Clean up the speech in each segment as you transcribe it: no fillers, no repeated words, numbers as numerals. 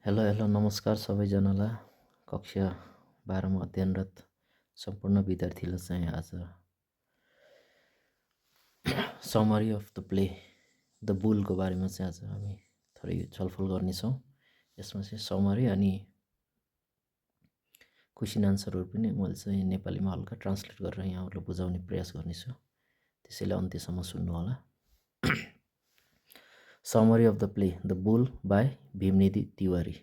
Hello hello नमस्कार सबैजनालाई। कक्षा 12मा अध्ययनरत सम्पूर्ण विद्यार्थीलाई चाहिँ आज summary of the play the बुलको बारेमा चाहिँ आज हामी थोरै छलफल गर्नेछौँ। यसमा चाहिँ समरी अनि क्वेसन आन्सरहरू पनि मैले चाहिँ नेपालीमा हल्का ट्रान्सलेट गरेर यहाँहरूलाई बुझाउने प्रयास गर्नेछु, त्यसैले अन्त्यसम्म सुन्नुहोला। Summary of the play the bull by Bhimnidhi Tiwari.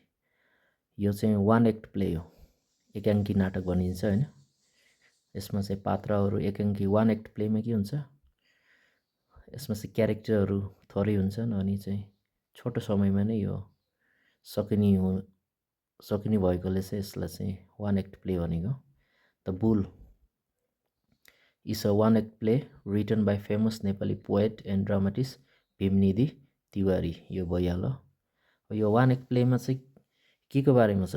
यो चाहिँ वान एक्ट प्ले हो, एकाङ्की नाटक भनिन्छ होइन। यसमा चाहिँ पात्रहरू एकाङ्की वान एक्ट प्लेमा के हुन्छ, यसमा चाहिँ क्यारेक्टरहरू थोरै हुन्छन् अनि चाहिँ छोटो समयमा नै यो सकिने भएकोले चाहिँ यसलाई चाहिँ वान एक्ट प्ले भनेको। The bull is a one act play written by famous Nepali poet and dramatist Bhimnidhi Tiwari. यो भइहाल्यो। यो वान एक्ट प्लेमा चाहिँ के को बारेमा छ,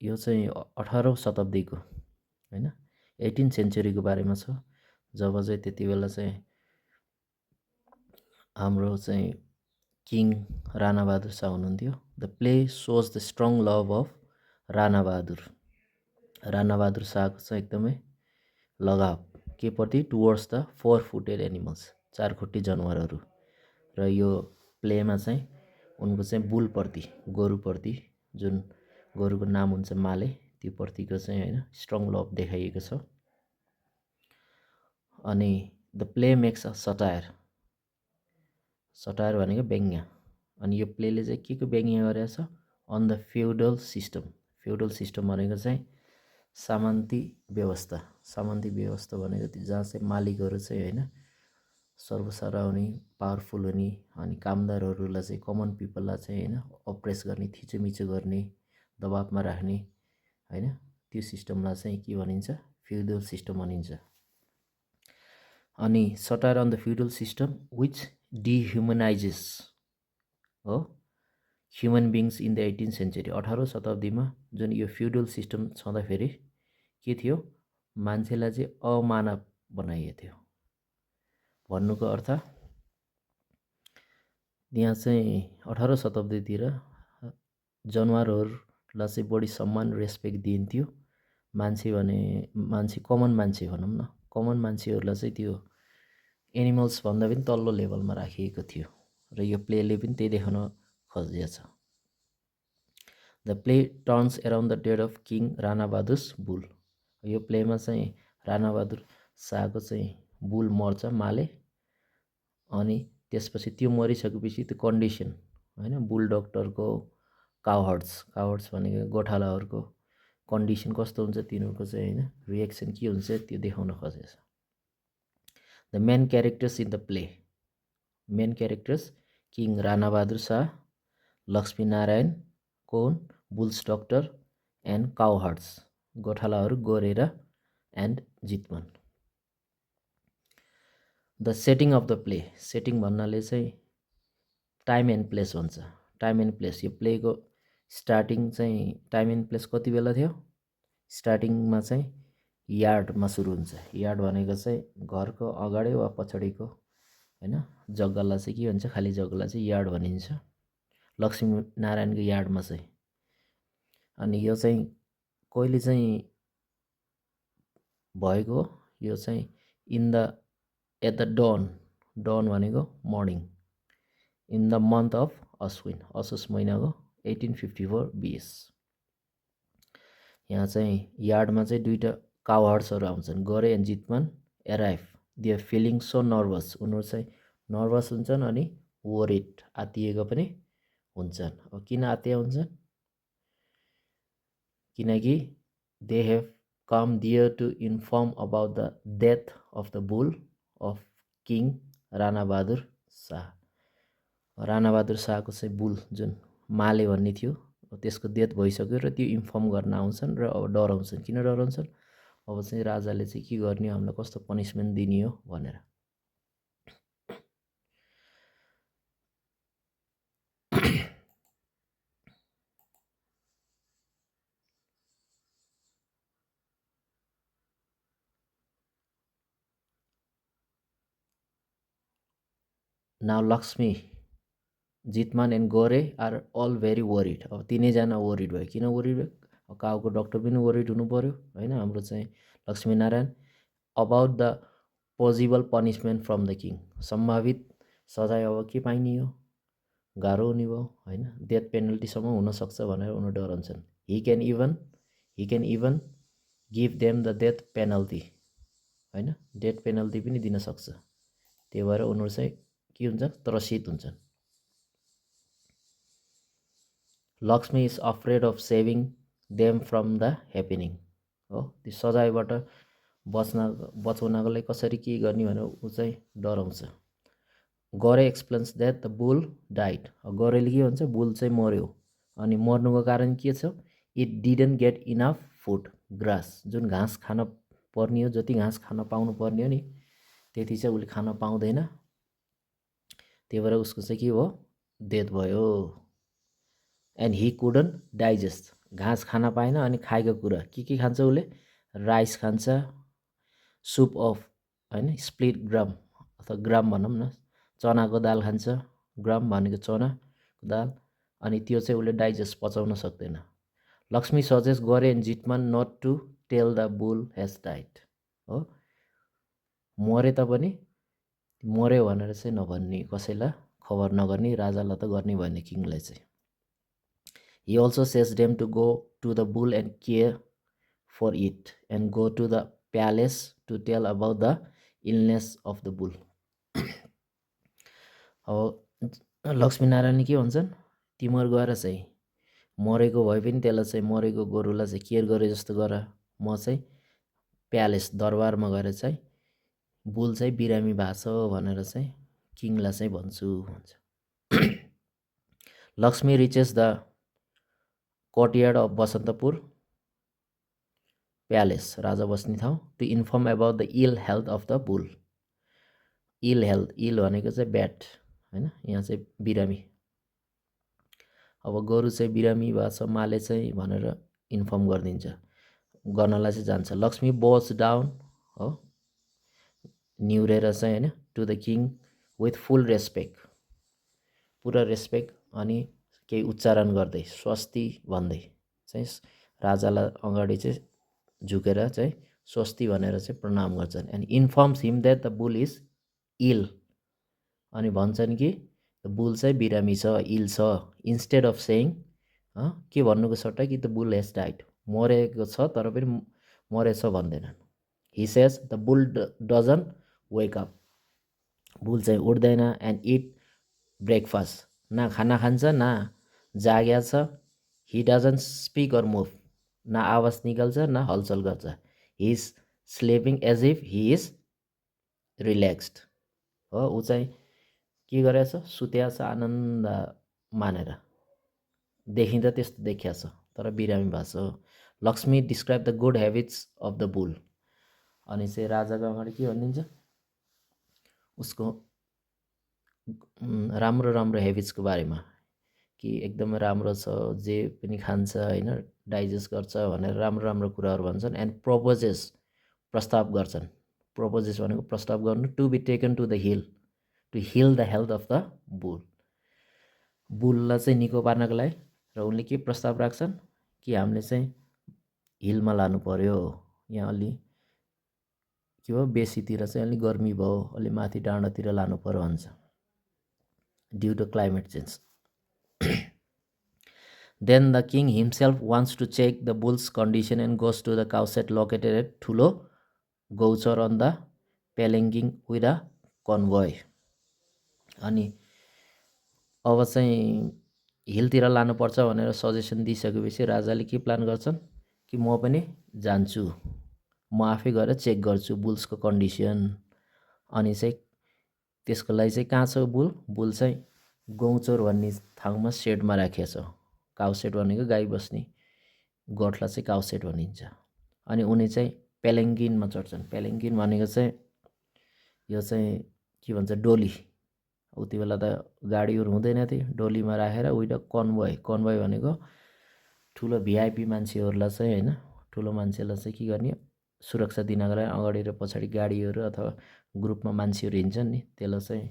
यो चाहिँ 18औं शताब्दीको होइन, 18 सेन्चुरीको बारेमा छ। जब चाहिँ त्यति बेला चाहिँ हाम्रो चाहिँ किङ राणा बहादुर शाह हुनुहुन्थ्यो। The play shows the strong love of Rana Bahadur शाहको चाहिँ एकदमै लगाव के प्रति, टुवर्ड्स द 4 फुटेड एनिमल्स, 4 खुट्टे जनावरहरू। र यो प्लेमा चाहिँ उनको चाहिँ बुलप्रति, गोरुप्रति, जुन गोरुको नाम हुन्छ माले, त्यो प्रतिको चाहिँ होइन स्ट्रङ लभ देखाइएको छ। अनि the play makes a satire भनेको व्यङ्ग्य। अनि यो प्लेले चाहिँ के को व्यङ्ग्य गरेको छ, on the feudal system. Feudal system भनेको चाहिँ सामन्ती व्यवस्था भनेको जहाँ चाहिँ मालिकहरू चाहिँ होइन सर्वसारा हुने, पावरफुल हुने, अनि कामदारहरूलाई चाहिँ कमन पिपललाई चाहिँ होइन अप्रेस गर्ने, थिचोमिचो गर्ने, दबाबमा राख्ने होइन, त्यो सिस्टमलाई चाहिँ के भनिन्छ, फ्युडल सिस्टम भनिन्छ। अनि satire on the feudal system which dehumanises हो human beings in the 18th century. 18औं शताब्दीमा जुन यो फ्युडल सिस्टम छँदाखेरि के थियो, मान्छेलाई चाहिँ अमानव बनाइएको थियो। भन्नुको अर्थ यहाँ चाहिँ 18औं शताब्दीतिर जनावरहरूलाई चाहिँ बढी सम्मान, रेस्पेक्ट दिन्थ्यो। मान्छे कमन मान्छे भनौँ न, कमन मान्छेहरूलाई चाहिँ त्यो एनिमल्स भन्दा पनि तल्लो लेभलमा राखिएको थियो। र यो प्लेले पनि त्यही देखाउन खोजेको छ। The play turns around the death of king Rana Bahadur's bull. यो प्लेमा चाहिँ राणा बहादुर शाहको चाहिँ बुल मर्छ, माले। अनि त्यसपछि त्यो मरिसकेपछि त्यो कन्डिसन होइन, बुल डक्टरको, काउहर्ड्स भनेको गोठालाहरूको कन्डिसन कस्तो हुन्छ, तिनीहरूको चाहिँ होइन रिएक्सन के हुन्छ, त्यो देखाउन खोजेको छ। The main characters in the play, main characters king Rana Bahadur Shah, Lakshminarayan कोन, बुल्स डक्टर एन्ड काउहर्ड्स, गोठालाहरू, Gorer and Jitwan. The setting of the play, setting भन्नाले चाहिँ टाइम एन्ड प्लेस भन्छ। टाइम एन्ड प्लेस, यो प्लेको स्टार्टिङ चाहिँ टाइम एन्ड प्लेस कति बेला थियो, स्टार्टिङमा चाहिँ यार्डमा सुरु हुन्छ। यार्ड भनेको चाहिँ घरको अगाडि वा पछाडिको होइन जग्गालाई चाहिँ के भन्छ, खाली जग्गालाई चाहिँ यार्ड भनिन्छ, लक्ष्मीनारायणको यार्डमा चाहिँ। अनि यो चाहिँ कहिले चाहिँ भएको, यो चाहिँ in the at the dawn भनेको morning, in the month of Ashwin, असोज महिनाको 1854 BS। यहाँ चाहिँ यार्डमा चाहिँ दुईवटा काउहर्ड्सहरू आउँछन्, Gore and Jitman arrive. They are feeling so nervous, उनीहरू चाहिँ नर्भस हुन्छन् अनि वरिड, आत्तिएको पनि हुन्छन्। अब किन आत्तिएको हुन्छन्, किनकि they have come there to inform about the death of the bull of king Rana Bahadur Shah. Rana Bahadur शाहको चाहिँ बुल जुन माले भन्ने थियो, त्यसको डेथ भइसक्यो र त्यो इन्फर्म गर्न आउँछन् र अब डराउँछन्। किन डराउँछन्, अब चाहिँ राजाले चाहिँ के गर्ने, हामीलाई कस्तो पनिसमेन्ट दिने हो भनेर। Now Lakshmi जितमान and Gore are all very worried. अब तिनैजना वरिड भयो। किन वरिड भयो? अब काउको डक्टर पनि वरिड हुनु पऱ्यो होइन, हाम्रो चाहिँ Laxminarayan about the possible punishment from the king. सम्भावित सजाय अब के पाइने हो, गाह्रो हुने भयो होइन, डेथ पेनल्टीसम्म हुनसक्छ भनेर उनीहरू डराउँछन्। He can even give them the death penalty होइन, डेथ पेनल्टी पनि दिन सक्छ। त्यही भएर उनीहरू चाहिँ के हुन्छ, त्रसित हुन्छन्। Lakshmi is afraid of saving them from the happening हो, त्यो सजायबाट बचाउनको लागि कसरी के गर्ने भनेर ऊ चाहिँ डराउँछ। Gore explains that the bull died. गोरेले के भन्छ, बुल चाहिँ मर्यो अनि मर्नुको कारण के छ, it didn't get enough food grass. जुन घाँस खान पर्ने हो, जति घाँस खान पाउनु पर्ने हो नि त्यति चाहिँ उसले खान पाउँदैन, त्यही भएर उसको चाहिँ के भयो, डेथ भयो। एन्ड ही कुडन्ट डाइजेस्ट, घाँस खान पाएन अनि खाएको कुरा के खान्छ उसले, राइस खान्छ, सुप अफ होइन, स्प्लिट ग्राम अथवा ग्राम भनौँ न, चनाको दाल खान्छ, ग्राम भनेको चनाको दाल, अनि त्यो चाहिँ उसले डाइजेस्ट पचाउन सक्दैन। लक्ष्मी सजेस्ट गरे and Jitman not to tell the bull has died हो, मरे तापनि मर्यो भनेर चाहिँ नभन्ने, कसैलाई खबर नगर्ने, राजालाई त गर्ने भन्ने किङलाई चाहिँ। He also says them to go to the bull and care for it and go to the palace to tell about the illness of the bull. अब लक्ष्मीनारायण के भन्छन्, तिमीहरू गएर चाहिँ मरेको भए पनि त्यसलाई चाहिँ, मरेको गोरुलाई चाहिँ केयर गरे जस्तो गर, म चाहिँ प्यालेस दरबारमा गएर चाहिँ बुल चाहिँ बिरामी भएको छ भनेर चाहिँ किङलाई चाहिँ भन्छु भन्छ। Laxmi reaches the courtyard of Basantapur palace, राजा बस्ने ठाउँ, to inform about the ill health of the bull. Ill health, ill भनेको चाहिँ ब्याड होइन, यहाँ चाहिँ बिरामी। अब गोरु चाहिँ बिरामी भएको छ माले चाहिँ भनेर इन्फर्म गरिदिन्छ, गर्नलाई चाहिँ जान्छ। लक्ष्मी बोज डाउन हो, निहुरेर चाहिँ होइन, to the king with full respect, पुरा रेस्पेक्ट अनि केही उच्चारण गर्दै स्वस्ति भन्दै चाहिँ राजालाई अगाडि चाहिँ झुकेर चाहिँ स्वस्ति भनेर चाहिँ प्रणाम गर्छन्। And informs him that the bull is ill, अनि भन्छन् कि बुल चाहिँ बिरामी छ, इल छ। इन्स्टेड अफ सेइङ, के भन्नुको सट्टा कि द बुल हेज डाइड, मरेको छ तर पनि मरेछ भन्दैनन्। He says the bull doesn't wake up, bull चाहिँ उठ्दैन। एन्ड इट ब्रेकफास्ट, न खाना खान्छ न जाग्या छ। He doesn't speak or move, न आवाज निकाल्छ न हलचल गर्छ। He is sleeping as if he is relaxed हो, ऊ चाहिँ के गरेछ, सुत्या छ आनन्द मानेर, देखिँदा त्यस्तो देखिया छ तर बिरामी भएको छ। Lakshmi describe the good habits of the bull, अनि चाहिँ राजाको अगाडि के भनिदिन्छ, उसको राम्रो राम्रो हेबिट्सको बारेमा कि एकदमै राम्रो छ, जे पनि खान्छ होइन, डाइजेस्ट गर्छ भनेर राम्रो राम्रो कुराहरू भन्छन्। एन्ड प्रपोजेस, प्रस्ताव गर्छन्। प्रपोजेस भनेको प्रस्ताव गर्नु, to be taken to the hill to heal the health of the bull, बुललाई चाहिँ निको पार्नको लागि। र उनले के प्रस्ताव राख्छन् कि हामीले चाहिँ हिलमा लानु पर्यो, यहाँ अलि के भयो बेसीतिर चाहिँ अलि गर्मी भयो, अलि माथि डाँडातिर लानु पर्यो भन्छ, due to climate change. Then the king himself wants to check the bull's condition and goes to the cowshed located at ठुलो Gauchar on the Pelenging with a convoy. अनि अब चाहिँ हिलतिर लानुपर्छ भनेर सजेसन दिइसकेपछि राजाले के प्लान गर्छन् कि म पनि जान्छु, म आफै गएर चेक गर्छु बुल्सको कन्डिसन। अनि चाहिँ त्यसको लागि चाहिँ कहाँ छ बुल, बुल चाहिँ गौचर भन्ने ठाउँमा सेडमा राखिएको छ। काउ सेड भनेको गाई बस्ने गोठलाई चाहिँ काउ सेड भनिन्छ। अनि उनी चाहिँ पेलेङ्गिनमा चढ्छन्। पेलेङ्गिन भनेको चाहिँ यो चाहिँ के भन्छ, डोली। उति बेला त गाडीहरू हुँदैन थियो, डोलीमा राखेर उहिले कन्भोय, कन्भोय भनेको ठुलो भिआइपी मान्छेहरूलाई चाहिँ होइन, ठुलो मान्छेलाई चाहिँ के गर्ने, सुरक्षा दिनको लागि अगाडि र पछाडि गाडीहरू अथवा ग्रुपमा मान्छेहरू हिँड्छन् नि, त्यसलाई चाहिँ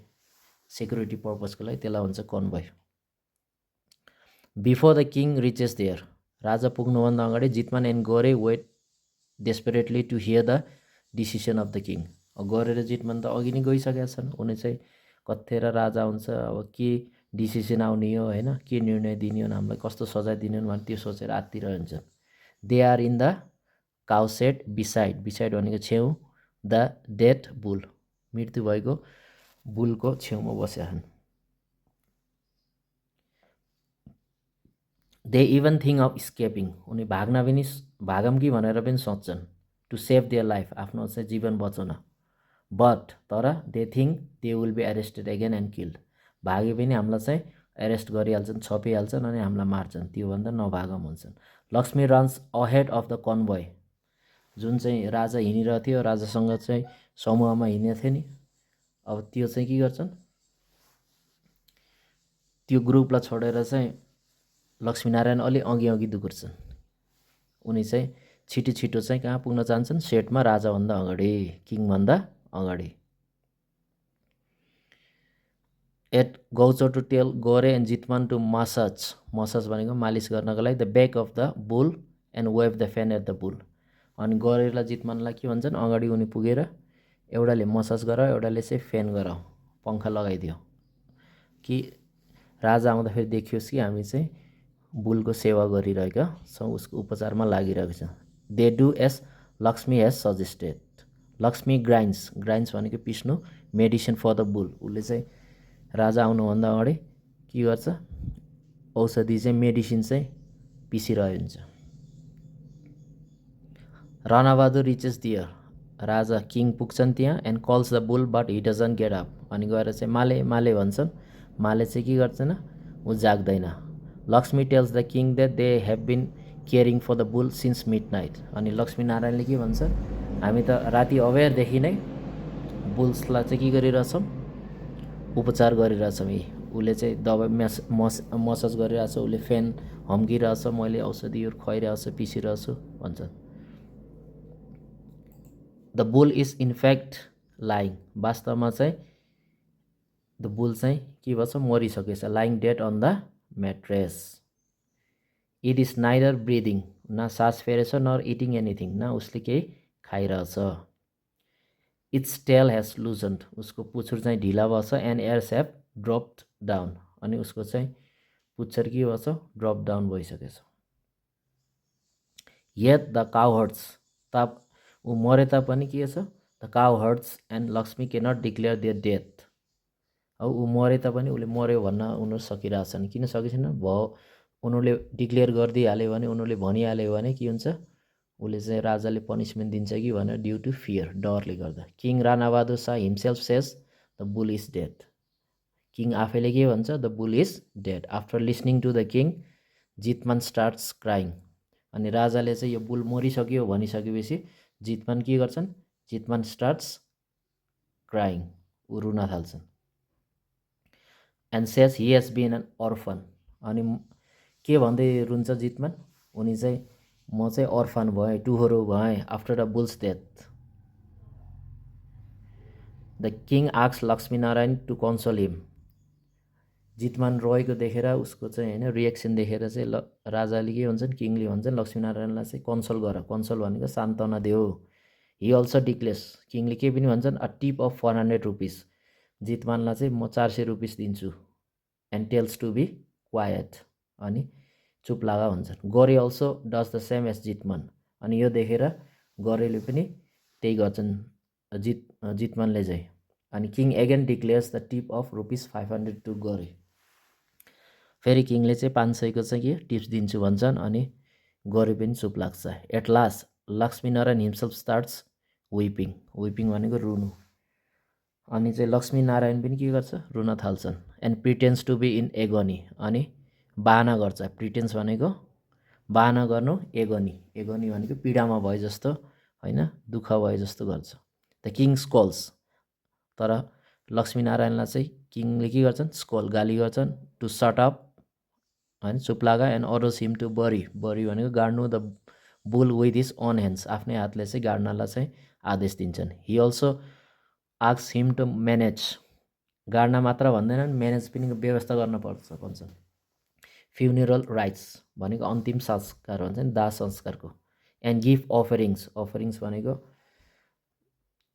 सेक्युरिटी पर्पजको लागि त्यसलाई भन्छ convoy. Before the king reaches there, राजा पुग्नुभन्दा अगाडि Jitman and Gore wait desperately to hear the decision of the king. Gore र जितमान त अघि नै गइसकेका छन्, उनी चाहिँ कतिखेर राजा हुन्छ, अब के डिसिसन आउने हो होइन, के निर्णय दिने हो, हामीलाई कस्तो सजाय दिने हो भनेर त्यो सोचेर आत्तिरहेको हुन्छन्। They are in the cowshed beside, beside भनेको छेउ, द डेड बुल, मृत्यु भएको बुलको छेउमा बसेका छन्। दे इभन थिङ्क अफ स्केपिङ, उनी भागम कि भनेर पनि सोच्छन्। टु सेभ देयर लाइफ, आफ्नो चाहिँ जीवन बचाउन। बट तर they think they will be arrested again and killed, भागे पनि हामीलाई चाहिँ एरेस्ट गरिहाल्छन्, छपिहाल्छन् अनि हामीलाई मार्छन्, त्योभन्दा नभागम हुन्छन्। Laxmi runs ahead of the convoy, जुन चाहिँ राजा हिँडिरहेको थियो, राजासँग चाहिँ समूहमा हिँडेको थियो नि, अब त्यो चाहिँ के गर्छन्, त्यो ग्रुपलाई छोडेर चाहिँ लक्ष्मीनारायण अलि अघि दुर्छन्। उनी चाहिँ छिटो चाहिँ कहाँ पुग्न चाहन्छन्, सेटमा राजाभन्दा अगाडि, किङभन्दा अगाडि। At Gauchar to tell Gore and Jitman to massage भनेको मालिस गर्नको लागि, the back of the bull and wave the fan at the bull. अनि गोरेलाई जितमानलाई के भन्छन्, अगाडि उनी पुगेर एउटाले मसाज गर, एउटाले चाहिँ फ्यान गर, पङ्खा लगाइदियो, कि राजा आउँदाखेरि देखियोस् कि हामी चाहिँ बुलको सेवा गरिरहेका छौँ, उसको उपचारमा लागिरहेको छ। They do as Laxmi has suggested. Laxmi grinds भनेको पिस्नु, मेडिसिन फर द बुल, उसले चाहिँ राजा आउनुभन्दा अगाडि के गर्छ, औषधि चाहिँ मेडिसिन चाहिँ पिसिरहेको हुन्छ। राणाबहादुर रिचेस दियर, राजा किङ पुग्छन् त्यहाँ, and calls the bull but he doesn't get up, अनि गएर चाहिँ माले भन्छन्, माले चाहिँ के गर्छन्, ऊ जाग्दैन। Laxmi tells the king that they have been caring for the bull since midnight, अनि लक्ष्मीनारायणले के भन्छ, हामी त राति अबेरदेखि नै बुल्सलाई चाहिँ के गरिरहेछौँ, उपचार गरिरहेछौँ। उसले चाहिँ दबाई मसाज गरिरहेछ, उसले फ्यान हम्किरहेछ, मैले औषधिहरू खुवाइरहेछु, पिसिरहेछु भन्छ। The bull is in fact lying, वास्तवमा चाहिँ द बुल चाहिँ के भन्छ, मरिसकेछ, lying dead on the mattress. It is neither breathing, न सास फेरेछ, नर इटिङ एनिथिङ, न उसले केही खाइरहेछ। इट्स टेल हेज लुजन्ड, उसको पुच्छर चाहिँ ढिला बस्छ, and ears have dropped down, अनि उसको चाहिँ पुच्छर के बस्छ, ड्रप डाउन भइसकेछ। येट द काउ हर्ट्स, ऊ मरे तापनि के छ, the cow hertz and Lakshmi के नट डिक्लेयर देयर डेथ। अब ऊ मरे तापनि उसले मऱ्यो भन्न उनीहरू सकिरहेछन्, किन सकिछन्, उनीहरूले डिक्लेयर गरिदिइहाल्यो भने, उनीहरूले भनिहाल्यो भने के हुन्छ, उसले चाहिँ राजाले पनिसमेन्ट दिन्छ कि भनेर, ड्यु टु फियर, डरले गर्दा। King Ranabahadur Shah himself says the bull is dead, king आफैले के भन्छ, the bull is dead. After listening to the king Jitman starts crying, अनि राजाले चाहिँ यो बुल मरिसक्यो भनिसकेपछि जितमान के गर्छन्, जितमान स्टार्ट्स क्राइङ, ऊ रुन थाल्छन्। And says he has been an orphan, अनि के भन्दै रुन्छ जितमान, उनी चाहिँ म चाहिँ अर्फन भएँ, टुहोरो भएँ after the bull's death. The king asks Laxminarayan to console him, Jitman रोएको देखेर उसको चाहिँ होइन रिएक्सन देखेर चाहिँ राजाले के भन्छन्, किङले भन्छन् लक्ष्मीनारायणलाई चाहिँ कन्सोल गर, कन्सोल भनेको सान्त्वना देऊ। हि अल्सो डिक्लेयर्स, किङले के पनि भन्छन्, अ टिप अफ 400 रुपिस, जितमानलाई चाहिँ म 400 रुपिस दिन्छु, and tells to be quiet, अनि चुप लागा भन्छन्। Gore also does the same as Jitman, अनि यो देखेर गोरेले पनि त्यही गर्छन् जितमानले चाहिँ। अनि king again declares the tip of rupees 500 to Gore, फेरि किङले चाहिँ 500को चाहिँ के टिप्स दिन्छु भन्छन्, अनि गोरे पनि चुप लाग्छ। At last Laxminarayan himself starts weeping, weeping भनेको रुनु, अनि चाहिँ लक्ष्मीनारायण पनि के गर्छ, रुन थाल्छन्। And pretends to be in agony, अनि बाहना गर्छ, प्रिटेन्स भनेको बाहना गर्नु, एगोनी भनेको पीडामा भए जस्तो होइन, दुःख भए जस्तो गर्छ। द किङ स्कोल्स, तर लक्ष्मीनारायणलाई चाहिँ किङले के गर्छन्, स्कोल, गाली गर्छन्, टु सट अप, होइन चुप लागा, and arrows him to bury भनेको गाड्नु, the bull with his own hands, आफ्नै हातले चाहिँ गाड्नलाई चाहिँ आदेश दिन्छन्। He also asks him to manage, गाड्न मात्र भन्दैनन्, म्यानेज पनि व्यवस्था गर्न पर्छ भन्छन्। फ्युनेरल राइट्स भनेको अन्तिम संस्कार भन्छ नि, दाह संस्कारको। एन्ड गिभ अफरिङ्स, अफरिङ्स भनेको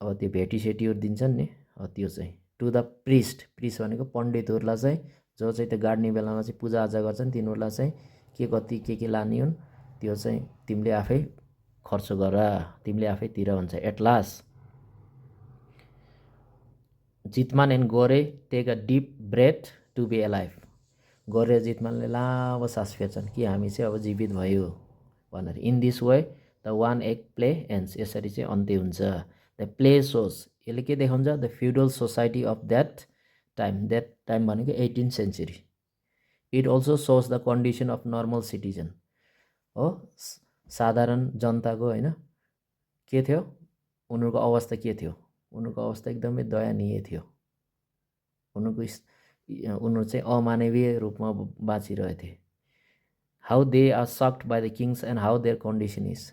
अब त्यो भेटीसेटीहरू दिन्छन् नि, त्यो चाहिँ टु द प्रिस्ट, प्रिस्ट भनेको पण्डितहरूलाई चाहिँ, जो चाहिँ त्यो गाड्ने बेलामा चाहिँ पूजाआजा गर्छन् तिनीहरूलाई चाहिँ के कति के लाने हुन् त्यो चाहिँ तिमीले आफै खर्च गर, तिमीले आफै तिर भन्छ। At last Jitman and Gore take a deep breath to be alive, Gore जितमानले लामो सास फेर्छन् कि हामी चाहिँ अब जीवित भयो भनेर। In this way the one act play ends, यसरी चाहिँ अन्त्य हुन्छ। द प्ले सोज, यसले के देखाउँछ, the feudal society of that time भनेको 18th century. It also shows the condition of normal citizen, हो साधारण जनताको होइन के थियो उनीहरूको अवस्था के थियो, उनीहरूको अवस्था एकदमै दयनीय थियो। उनीहरू चाहिँ अमानवीय रूपमा बाँचिरहेथे। How they are sucked by the kings and how their condition is,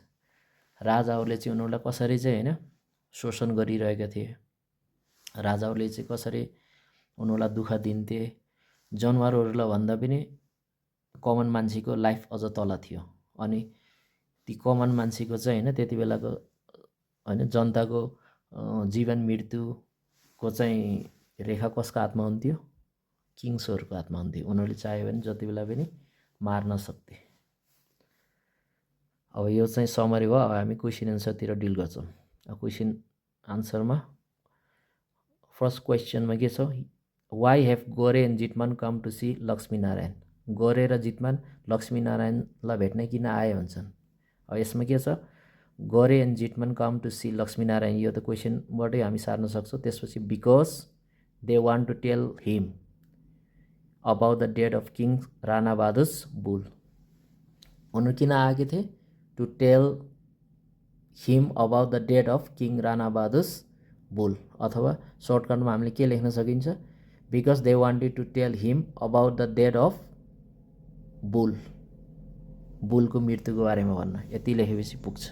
राजाहरूले चाहिँ उनीहरूलाई कसरी चाहिँ होइन शोषण गरिरहेका थिए, राजाहरूले चाहिँ कसरी उनीहरूलाई दुःख दिन्थे। जनावरहरूलाई भन्दा पनि कमन मान्छेको लाइफ अझ तल थियो। अनि ती कमन मान्छेको चाहिँ होइन त्यति बेलाको होइन जनताको जीवन मृत्युको चाहिँ रेखा कसको हातमा हुन्थ्यो, किङ्सहरूको हातमा हुन्थ्यो। उनीहरूले चाह्यो भने जति बेला पनि मार्न सक्थे। अब यो चाहिँ समरी भयो। अब हामी क्वेसन एन्सरतिर डिल गर्छौँ। अब क्वेसन आन्सरमा फर्स्ट क्वेसनमा के छ, why have Gore and Jitman come to see Laxminarayan, Gore र जितमान लक्ष्मीनारायणलाई भेट्न किन आए भन्छन्। अब यसमा के छ, Gore and Jitman come to see Laxminarayan, यो त क्वेसनबाटै हामी सार्न सक्छौँ। त्यसपछि because they want to tell him about the death of king Rana Bahadur bull, उनीहरू किन आएका थिए, to tell him about the death of king Rana Bahadur bull, अथवा सर्टकटमा हामीले के लेख्न सकिन्छ, because they wanted to tell him about the death of bull, बुलको मृत्युको बारेमा भन्न। यति लेखेपछि पुग्छ।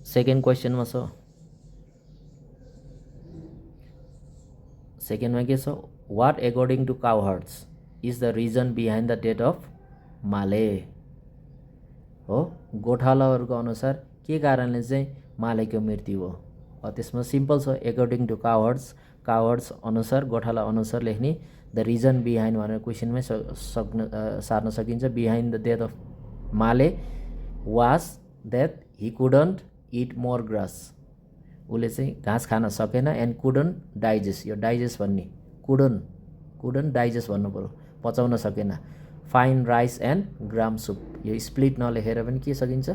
सेकेन्ड क्वेसनमा छ, सेकेन्डमा के छ, what according to cowherds is the reason behind the death of Male, हो गोठालाहरूको अनुसार के कारणले चाहिँ मालेको मृत्यु हो। त्यसमा सिम्पल छ, एकोर्डिङ टु काउहर्ड्स अनुसार, गोठाला अनुसार लेख्ने। द रिजन बिहाइन्ड भनेर क्वेसनमै सार्न सकिन्छ। Behind the death of Male was that Hee couldn't it more grass, उसले चाहिँ घाँस खान सकेन। एन्ड कुडन्ट डाइजेस्ट, यो डाइजेस्ट भन्ने कुडन्ट डाइजेस्ट भन्नु पऱ्यो, पचाउन सकेन। Fine rice and gram soup, यो स्प्लिट नलेखेर पनि के सकिन्छ,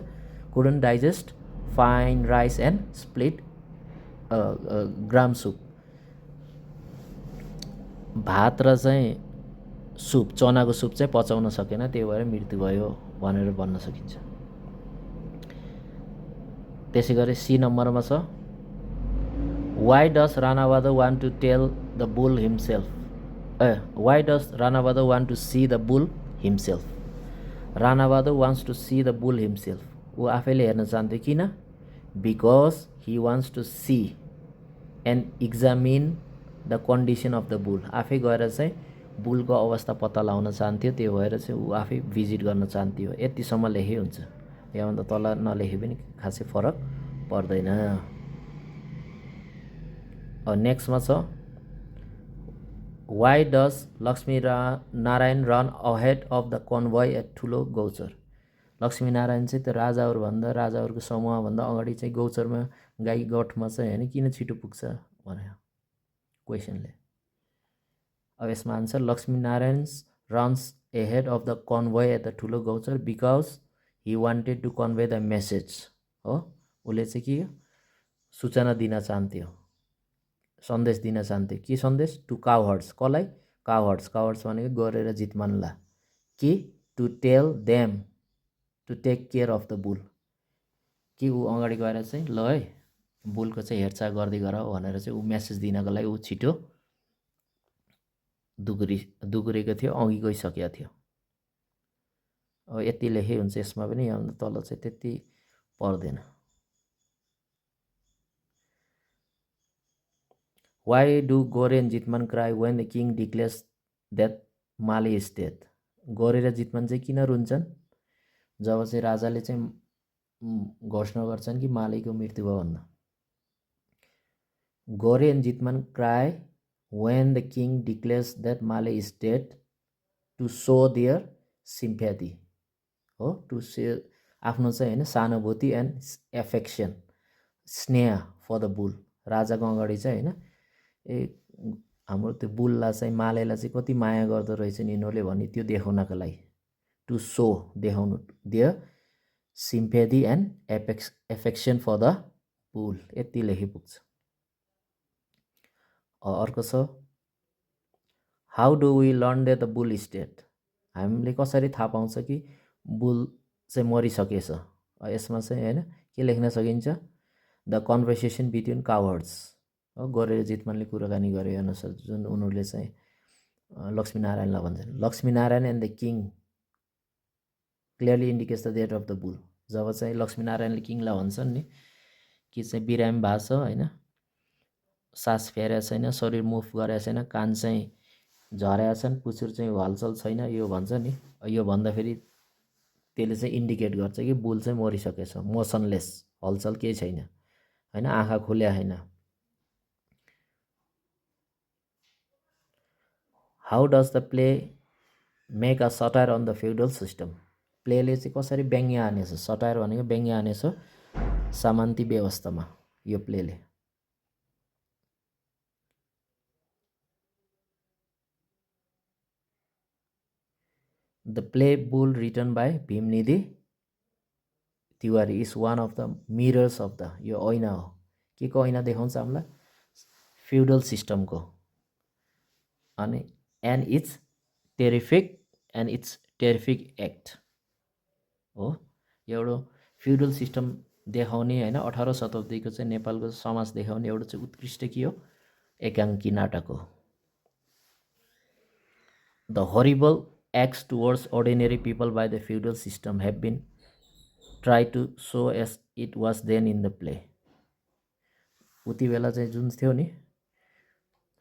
couldn't digest fine rice and split gram soup, भात र चाहिँ सुप, चनाको सुप चाहिँ पचाउन सकेन, त्यही भएर मृत्यु भयो भनेर भन्न सकिन्छ। त्यसै गरी सी नम्बरमा छ, why does Rana Bahadur want to tell the bull himself, why does Rana Bahadur want to see the bull himself, Rana Bahadur wants to see the bull himself, ऊ आफैले हेर्न चाहन्थ्यो। किन, because he wants to see and examine the condition of the bull, आफै गएर चाहिँ बुलको अवस्था पत्ता लगाउन चाहन्थ्यो, त्यो भएर चाहिँ ऊ आफै भिजिट गर्न चाहन्थ्यो। यतिसम्म लेखे हुन्छ, यहाँभन्दा तल नलेखे पनि खासै फरक पर्दैन। नेक्स्टमा छ, why does Laxminarayan run ahead of the convoy at ठुलो गौचर, लक्ष्मीनारायण चाहिँ त्यो राजाहरूको समूहभन्दा अगाडि चाहिँ गौचरमा गाई गोठमा चाहिँ होइन किन छिटो पुग्छ भने क्वेसनले। अब यसमा answer, Laxminarayan runs ahead of the convoy at the ठुलो Gauchar because he wanted to convey the message, हो उसले चाहिँ के सूचना दिन चाहन्थ्यो, सन्देश दिन चाहन्थ्यो। के सन्देश, टु काउहर्ड्स, कसलाई, काउहर्ड्स भनेको गोरे र जितमानलाई, कि to tell them to take care of the bull, कि ऊ अगाडि गएर चाहिँ ल है बुलको चाहिँ हेरचाह गर्दै गर भनेर चाहिँ ऊ मेसेज दिनको लागि ऊ छिटो दुगुरेको थियो, अघि गइसकेको थियो। अब यति लेखे हुन्छ यसमा पनि, यहाँ तल चाहिँ त्यति पर्दैन। Why do Gore and Jitman cry when the king declares that Male is dead. Gore र जितमान चाहिँ किन रुन्छन्? जब चाहिँ राजाले चाहिँ घोषणा गर्छन् कि मालेको मृत्यु भयो भन्दा। Gore and Jitman cry when the king declares that Male is dead to show their sympathy, हो, टु से आफ्नो चाहिँ होइन सहानुभूति एन्ड एफेक्सन, स्नेह फर द बुल। राजाको अगाडि चाहिँ होइन ए हाम्रो त्यो बुललाई चाहिँ मालेलाई चाहिँ कति माया गर्दो रहेछ नि यिनीहरूले भन्ने त्यो देखाउनको लागि, टु सो देखाउनु their sympathy and affection for the bull. यति लेखि पुग्छ। अर्को छ how do we learn that the bull is dead. हामीले कसरी थाहा पाउँछ कि बुल चाहिँ मरिसकेछ? यसमा चाहिँ होइन के लेख्न सकिन्छ? द कन्भर्सेसन बिट्विन कावर्ड्स, हो, गोरे र जितमानले कुराकानी गरे अनुसार जुन उनीहरूले चाहिँ लक्ष्मीनारायणलाई भन्छन्। Laxminarayan and the king clearly indicates the death of the bull. जब चाहिँ लक्ष्मीनारायणले किङलाई भन्छन् नि कि चाहिँ बिरामी भएको छ, होइन, सास फेरेको छैन, शरीर मुभ गरेको छैन, कान चाहिँ झरेका छन्, पुछुर चाहिँ हलचल छैन, यो भन्छ नि। यो भन्दाखेरि त्यसले चाहिँ इन्डिकेट गर्छ कि बुल चाहिँ मरिसकेछ, मोसनलेस, हलचल केही छैन, होइन, आँखा खुल्या छैन। How does the play make a satire on the feudal system. प्लेले चाहिँ कसरी व्यङ्ग्य हानेछ? सटायर भनेको व्यङ्ग्य हानेछ सामन्ती व्यवस्थामा यो प्लेले। The play bull written by Bhimnidhi Tiwari is one of the mirrors of the, यो ऐना हो। के को ऐना देखाउँछ हामीलाई? फ्युडल सिस्टमको। अनि एन्ड इट्स टेरिफिक एक्ट हो। एउटा फ्युडल सिस्टम देखाउने, होइन, 18औं शताब्दीको चाहिँ नेपालको समाज देखाउने एउटा चाहिँ उत्कृष्ट के हो? एकाङ्की नाटक हो। The horrible acts towards ordinary people by the feudal system have been try to show as it was then in the play. उति बेला चाहिँ जुन थियो नि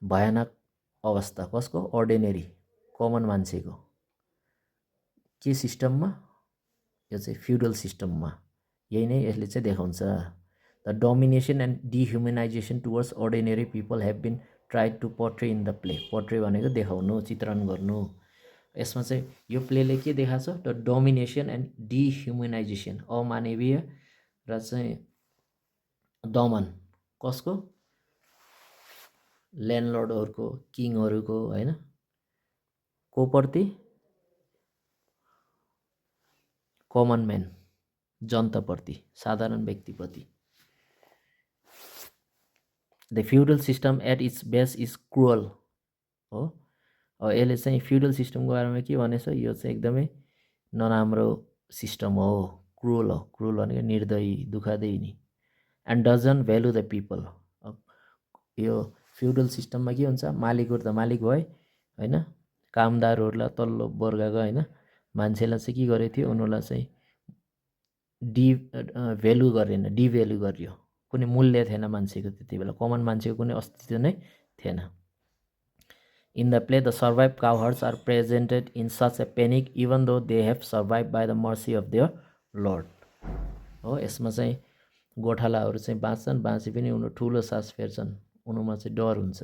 भयानक अवस्था, कसको? अर्डिनेरी, कमन मान्छेको। के सिस्टममा? यो चाहिँ फ्युडल सिस्टममा। यही नै यसले चाहिँ देखाउँछ। The domination and dehumanization towards ordinary people have been tried to portray in the play. Portray भनेको देखाउनु, चित्रण गर्नु। यसमा चाहिँ यो प्लेले के देखाएको छ? द डोमिनेसन एन्ड डिह्युमनाइजेसन, अमानवीय र चाहिँ दमन, कसको? ल्यान्डलर्डहरूको, किङहरूको, होइन, कोप्रति? कमन म्यान, जनताप्रति, साधारण व्यक्तिप्रति। The feudal system at its base is cruel, हो। यसले चाहिँ फ्युडल सिस्टमको बारेमा के भनेछ? यो चाहिँ एकदमै नराम्रो सिस्टम हो, क्रुअल हो। क्रुअल भनेको निर्दयी, दुःखदेयी नि। And doesn't value the people. यो फ्युडल सिस्टममा के हुन्छ? मालिकहरू त मालिक भए, होइन, कामदारहरूलाई, तल्लो वर्गको, होइन, मान्छेलाई चाहिँ के गरेको थियो? उनीहरूलाई चाहिँ भ्यालु गरेन, डिभ्यालु गरियो। कुनै मूल्य थिएन मान्छेको त्यति बेला, कमन मान्छेको कुनै अस्तित्व नै थिएन। In the play the survive cowherds are presented in such a panic even though they have survive by the mercy of their lord, हो। यसमा चाहिँ गोठालाहरू चाहिँ बाँच्छन्, बाँचे पनि उनीहरू ठुलो सास फेर्छन्, उनीहरूमा चाहिँ डर हुन्छ,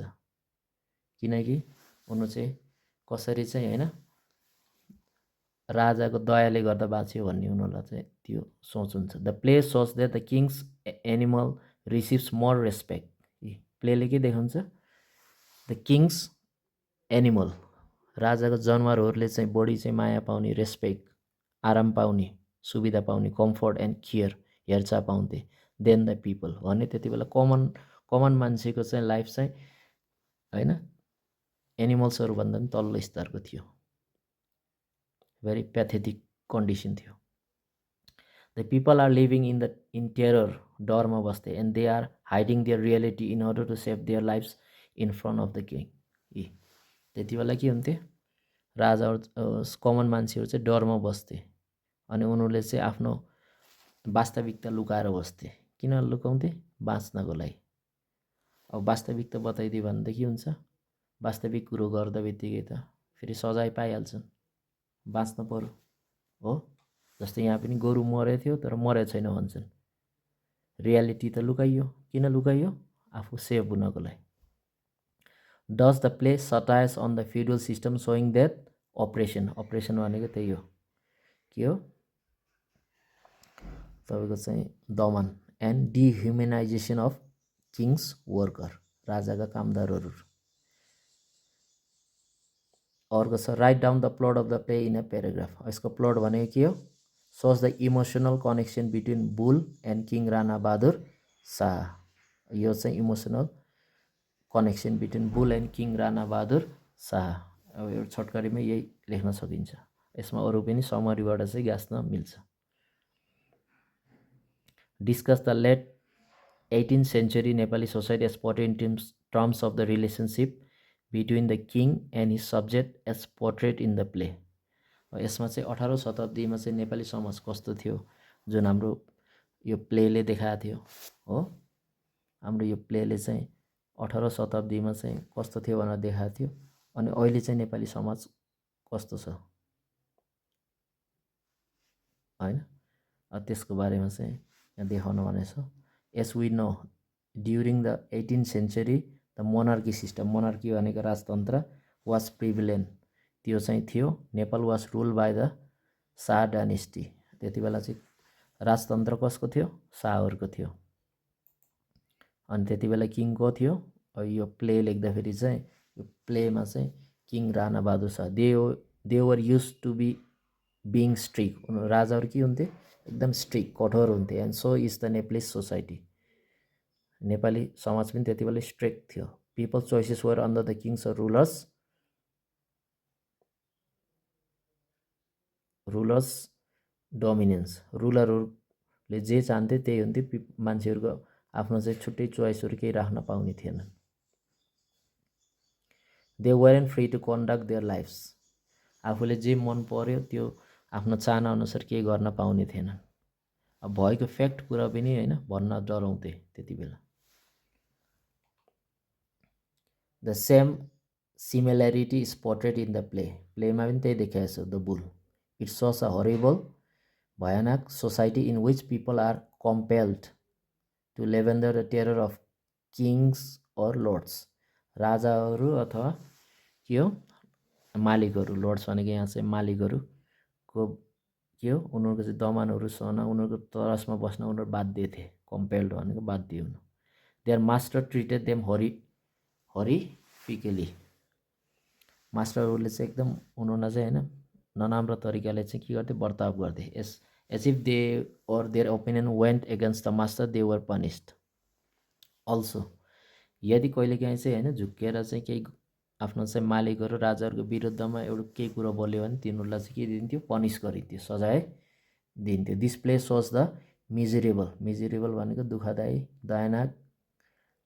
किनकि उनीहरू चाहिँ कसरी चाहिँ, होइन, राजाको दयाले गर्दा बाँच्यो भन्ने उनीहरूलाई चाहिँ त्यो सोच हुन्छ। The play shows that the king's animal receives more respect. प्लेले के देखाउँछ? द किङ्स एनिमल, राजाको जनावरहरूले चाहिँ बढी चाहिँ माया पाउने, रेस्पेक्ट, आराम पाउने, सुविधा पाउने, कम्फर्ट एन्ड केयर, हेरचाह पाउँथे देन द पिपल। भने त्यति बेला कमन मान्छेको चाहिँ लाइफ चाहिँ, होइन, एनिमल्सहरूभन्दा पनि तल्लो स्तरको थियो। भेरी प्याथेटिक कन्डिसन थियो। The people are living in terror, डरमा बस्थे, and they are hiding their reality in order to save their lifes in front of the king. त्यति बेला के हुन्थ्यो? राजाहरू, कमन मान्छेहरू चाहिँ डरमा बस्थे, अनि उनीहरूले चाहिँ आफ्नो वास्तविकता लुकाएर बस्थे। किन लुकाउँथे? बाँच्नको लागि। अब वास्तविकता बताइदियो भने त के हुन्छ? वास्तविक कुरो गर्दा बित्तिकै त फेरि सजाय पाइहाल्छन्, बाँच्न पर्यो हो। जस्तै यहाँ पनि गोरु मरेको थियो तर मरेको छैन भन्छन्। रियालिटी त लुकाइयो, किन लुकाइयो? आफू सेभ हुनको लागि। Does the play satires on the feudal system showing that oppression भनेको त्यही हो, के हो तपाईँको चाहिँ दमन and dehumanisation of king's worker, राजाका कामदारहरू। अर्को छ write down the plot of the play in a paragraph. यसको प्लट भनेको के हो? Shows the emotional connection between bull and king Rana Bahadur Shah. यो चाहिँ emotional connection between bull and king Rana Bahadur Shah. अब एउटा छोटकरीमै यही लेख्न सकिन्छ। यसमा अरू पनि समरीबाट चाहिँ गाँच्न मिल्छ। Discuss the late 18th century Nepali society as portrayed in terms of the relationship between the king and his subject as portrayed in the play। यसमा चाहिँ 18औं शताब्दीमा चाहिँ नेपाली समाज कस्तो थियो जुन हाम्रो यो प्लेले देखाएको थियो हो। हाम्रो यो प्लेले चाहिँ 18औं शताब्दीमा चाहिँ कस्तो थियो भनेर देखाएको थियो। अनि अहिले चाहिँ नेपाली समाज कस्तो छ हैन, त्यसको बारेमा चाहिँ यहाँ देखाउन भनेछ। As we know during the 18th century the monarchy system, monarchy भनेको राजतन्त्र वाज प्रिभिलेन्ट, त्यो चाहिँ थियो। Nepal was rule by the Shah dynasty, त्यति बेला चाहिँ राजतन्त्र कसको थियो? शाहहरूको थियो। अनि त्यति बेला किङ को थियो? यो प्ले लेख्दाखेरि चाहिँ यो प्लेमा चाहिँ king Rana Bahadur Shah, they were use to be being strict, राजाहरू के हुन्थे? एकदम स्ट्रिक, कठोर हुन्थे। And so is the Nepali society, Nepali समाज पनि त्यति बेला स्ट्रिक्ट थियो। People choices were under the kings or rulers dominance, रुलरहरूले जे चाहन्थे त्यही हुन्थ्यो। मान्छेहरूको आफ्नो चाहिँ छुट्टै चोइसहरू केही राख्न पाउने थिएनन्। They weren't free to conduct their lifes, आफूले जे मन पर्यो त्यो आफ्नो चाहना अनुसार केही गर्न पाउने थिएनन्। अब भएको फ्याक्ट कुरा पनि होइन भन्न डराउँथे त्यति बेला। The same similarity is portrayed in the play, प्लेमा पनि त्यही देखाएको छ। The bull it shows a horrible भयानक society in which people are compelled to live under the terror of kings or lords, राजाहरू अथवा के हो मालिकहरू, लर्ड्स भनेको यहाँ चाहिँ मालिकहरूको के हो उनीहरूको चाहिँ दमानहरू सहन, उनीहरूको तरसमा बस्न उनीहरू बाध्य थिए। कम्पेल्ड भनेको बाध्य हुनु। देयर मास्टर ट्रिटेड देम हरिफिकली, मास्टरहरूले चाहिँ एकदम उनीहरूलाई चाहिँ होइन नराम्रो तरिकाले चाहिँ के गर्थे? बर्ताव गर्थे। एज इफ दे और their opinion went against the master they were punished also. यदि कहिलेकाहीँ चाहिँ होइन झुक्किएर चाहिँ केही आफ्नो चाहिँ मालिकहरू राजाहरूको विरुद्धमा एउटा केही कुरो बोल्यो भने तिनीहरूलाई चाहिँ के दिन्थ्यो? पनिस गरिन्थ्यो, सजाय दिन्थ्यो। This play shows the miserable भनेको दुःखदायी दयानाक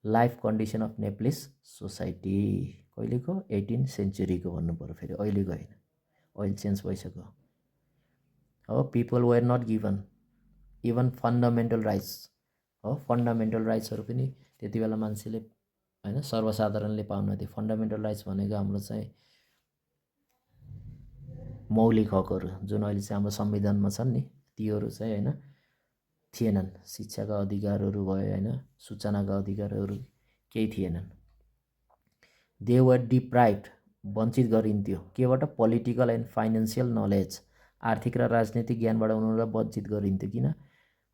life condition of Nepalese society. कहिलेको? 18th century को भन्नु पऱ्यो, फेरि अहिलेको होइन, अहिले चेन्ज भइसक्यो हो। People were not given even fundamental rights हो। फन्डामेन्टल राइट्सहरू पनि त्यति बेला मान्छेले होइन सर्वसाधारणले पाउनुहुन्थ्यो। फन्डामेन्टल राइट्स भनेको हाम्रो चाहिँ मौलिक हकहरू जुन अहिले चाहिँ हाम्रो संविधानमा छन् नि, तीहरू चाहिँ होइन थिएनन्। शिक्षाका अधिकारहरू भयो होइन, सूचनाका अधिकारहरू केही थिएनन्। दे वर डिप्राइभ्ड, वञ्चित गरिन्थ्यो केबाट? पोलिटिकल एन्ड फाइनेन्सियल नलेज, आर्थिक र राजनीतिक ज्ञानबाट उनीहरूलाई वञ्चित गरिन्थ्यो। किन?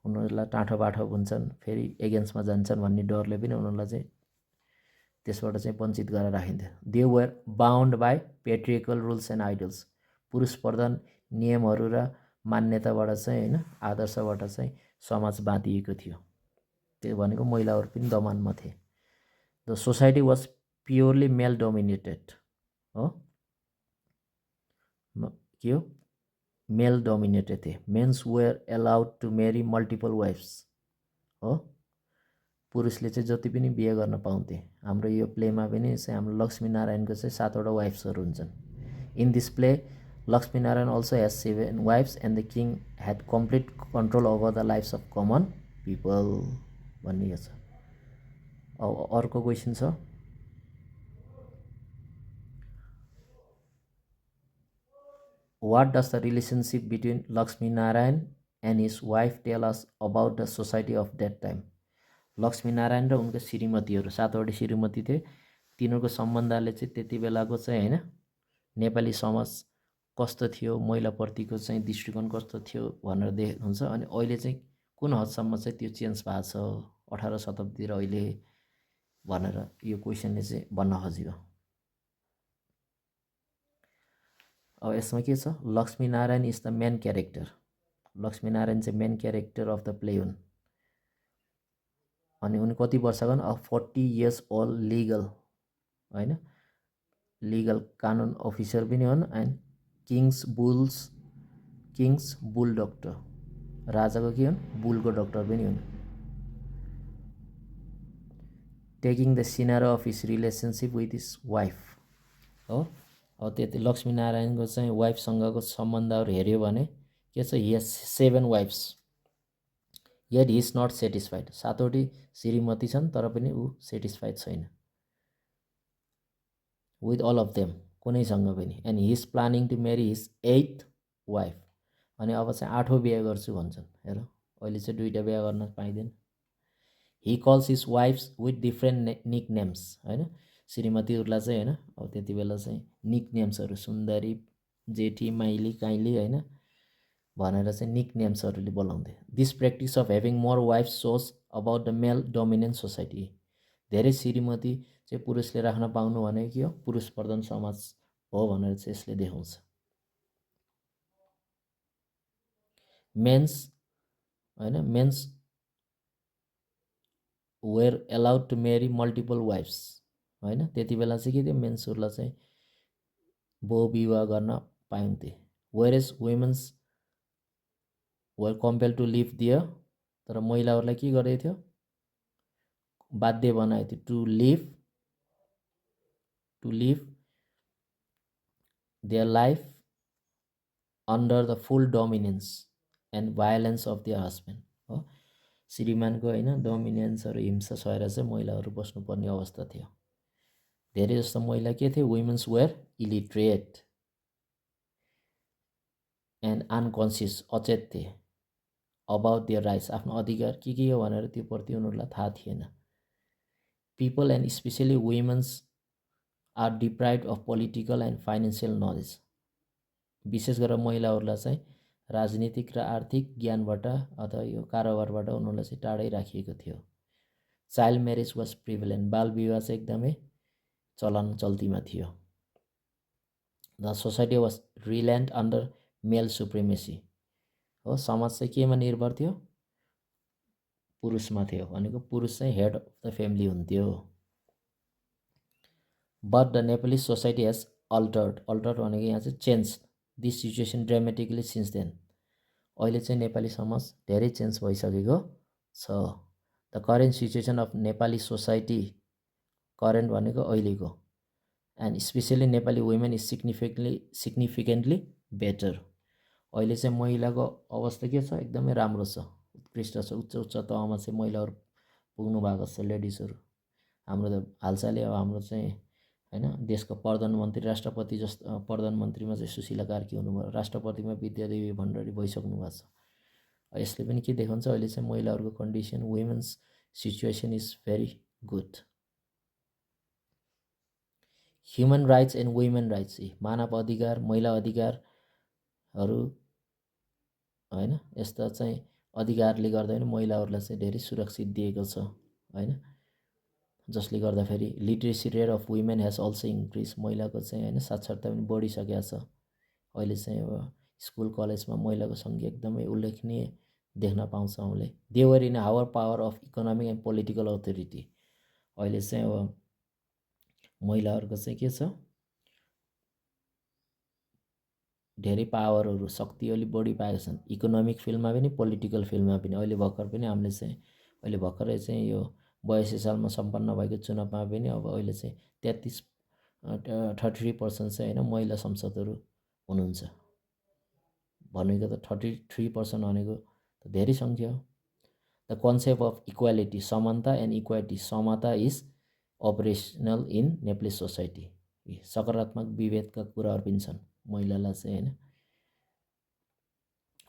उनीहरूलाई टाँठो बाठो हुन्छन्, फेरि एगेन्स्टमा जान्छन् भन्ने डरले पनि उनीहरूलाई चाहिँ त्यसबाट चाहिँ वञ्चित गरेर राखिन्थ्यो। They were bound by patriarchal rules and ideals, पुरुष प्रधान नियमहरू र मान्यताबाट चाहिँ होइन आदर्शबाट चाहिँ समाज बाँधिएको थियो। त्यो भनेको महिलाहरू पनि दमानमा थिए। The society was purely male dominated हो, के हो? मेल डोमिनेटेड थिए। Mens were allowed to marry multiple wifes हो, पुरुषले चाहिँ जति पनि बिहे गर्न पाउँथे। हाम्रो यो प्लेमा पनि चाहिँ हाम्रो लक्ष्मीनारायणको चाहिँ 7वटा वाइफ्सहरू हुन्छन्। In this play Lakshminarayan also has 7 wifes and the king had complete control over the lifes of common people भन्ने छ। अब अर्को क्वेसन छ, What does the relationship between Lakshmi Narayan and his wife tell us about the society of that time? Lakshmi Narayan र उनका श्रीमतीहरू 7वटा श्रीमती थिए, तिनीहरूको सम्बन्धले चाहिँ त्यति बेलाको चाहिँ होइन नेपाली समाज कस्तो थियो, महिलाप्रतिको चाहिँ दृष्टिकोण कस्तो थियो भनेर देख्नुहुन्छ। अनि अहिले चाहिँ कुन हदसम्म चाहिँ त्यो चेन्ज भएको छ 18 शताब्दीतिर अहिले भनेर यो क्वेसनले चाहिँ भन्न खोजेको। अब यसमा के छ, Laxmi Narayan is the main character. Laxmi Narayan चाहिँ main character of the play हुन्। अनि उनी कति वर्षको हुन्? 40 years ओल्ड लिगल होइन, लिगल कानुन अफिसर पनि हुन् एन्ड किङ्स बुल डक्टर, राजाको के हुन्? बुलको डक्टर पनि हुन्। Taking the scenario of his relationship with his wife हो। अब त्यति लक्ष्मीनारायणको चाहिँ वाइफसँगको सम्बन्धहरू हेऱ्यो भने के छ, he has 7 wives yet he is not satisfied. 7वटी श्रीमती छन् तर पनि ऊ सेटिस्फाइड छैन विथ अल अफ देम, कुनैसँग पनि। And he is planning to marry his 8th wife. अनि अब चाहिँ 8औँ बिहे गर्छु भन्छन्। हेर अहिले चाहिँ 2टा बिहे गर्न पाइँदैन। He calls his wifes with different nick names होइन, श्रीमतीहरूलाई चाहिँ होइन अब त्यति बेला चाहिँ निक नेम्सहरू सुन्दरी, जेठी, माइली, काइली होइन भनेर चाहिँ निक नेम्सहरूले बोलाउँथे। This practice of having more wives shows about the male dominant society. धेरै श्रीमती चाहिँ पुरुषले राख्न पाउनु भनेको के हो? पुरुष प्रधान समाज हो भनेर चाहिँ यसले देखाउँछ। मेन्स होइन, mens were allowed to marry multiple wifes होइन, त्यति बेला चाहिँ के थियो, मेन्सहरूलाई चाहिँ बहुविवाह गर्न पाइन्थे। Where as womens were compelled to live their, तर महिलाहरूलाई के गरेको थियो? बाध्य बनाएको थियो to live their life under the full dominance and violence of their husband हो। श्रीमानको होइन डोमिनेन्सहरू, हिंसा सहेर चाहिँ महिलाहरू बस्नुपर्ने अवस्था थियो। धेरै जस्तो महिला के थिए? वुमेन्स वेयर इलिट्रेट एन्ड अनकन्सियस, अचेत थिए अबाउट देयर राइट्स, आफ्नो अधिकार के हो भनेर त्यो प्रति उनीहरूलाई थाहा थिएन। People and specially womens are deprive of political and financial knowledge. विशेष गरेर महिलाहरूलाई चाहिँ राजनीतिक र आर्थिक ज्ञानबाट अथवा यो कारोबारबाट उनीहरूलाई चाहिँ टाढै राखिएको थियो। चाइल्ड म्यारेज वाज प्रिभेलेन्ट, बाल विवाह चाहिँ एकदमै चल्तीमा थियो। The society was reliant under male supremacy हो। समाज चाहिँ केमा निर्भर थियो? पुरुषमा थियो, भनेको पुरुष चाहिँ हेड अफ द फ्यामिली हुन्थ्यो। But the Nepali society has altered भनेको यहाँ चाहिँ change this situation dramatically since then. अहिले चाहिँ नेपाली समाज धेरै चेन्ज भइसकेको छ। The current situation of Nepali society, current भनेको अहिलेको, and specially Nepali women is significantly better. अहिले चाहिँ महिलाको अवस्था के छ? एकदमै राम्रो छ, उत्कृष्ट छ। उच्च तहमा चाहिँ महिलाहरू पुग्नु भएको छ, लेडिजहरू। हाम्रो त हालसालै अब हाम्रो चाहिँ होइन देशको प्रधानमन्त्री, राष्ट्रपति जस्तो प्रधानमन्त्रीमा चाहिँ सुशीला कार्की हुनुभयो, राष्ट्रपतिमा विद्यादेवी भण्डारी भइसक्नु भएको छ। यसले पनि के देखाउँछ? अहिले चाहिँ महिलाहरूको condition, womens situation is very good. Human rights and women rights, मानव अधिकार, महिला अधिकारहरू होइन, यस्ता चाहिँ अधिकारले गर्दा पनि महिलाहरूलाई चाहिँ धेरै सुरक्षित दिएको छ होइन, जसले गर्दाखेरि literacy rate of women has also increase. महिलाको चाहिँ होइन साक्षरता पनि बढिसकेको छ। अहिले चाहिँ अब स्कुल कलेजमा महिलाको सङ्ख्या एकदमै उल्लेखनीय देख्न पाउँछौँ हामीले। दे वर इन हावर power of economic and political authority. अहिले चाहिँ अब महिलाहरूको चाहिँ के छ? धेरै पावरहरू, शक्ति अलिक बढी पाएका छन्, इकोनोमिक फिल्डमा पनि पोलिटिकल फिल्डमा पनि। अहिले भर्खर पनि हामीले चाहिँ अहिले भर्खरै चाहिँ यो 82 सालमा सम्पन्न भएको चुनावमा पनि अब अहिले चाहिँ 33% चाहिँ होइन महिला संसदहरू हुनुहुन्छ। भनेको त 33% भनेको त धेरै सङ्ख्या हो। द कन्सेप्ट अफ इक्वालिटी, समानता एन्ड इक्वालिटी, समता is operational in Nepali society. सकारात्मक विभेदका कुराहरू पनि छन् महिलालाई चाहिँ होइन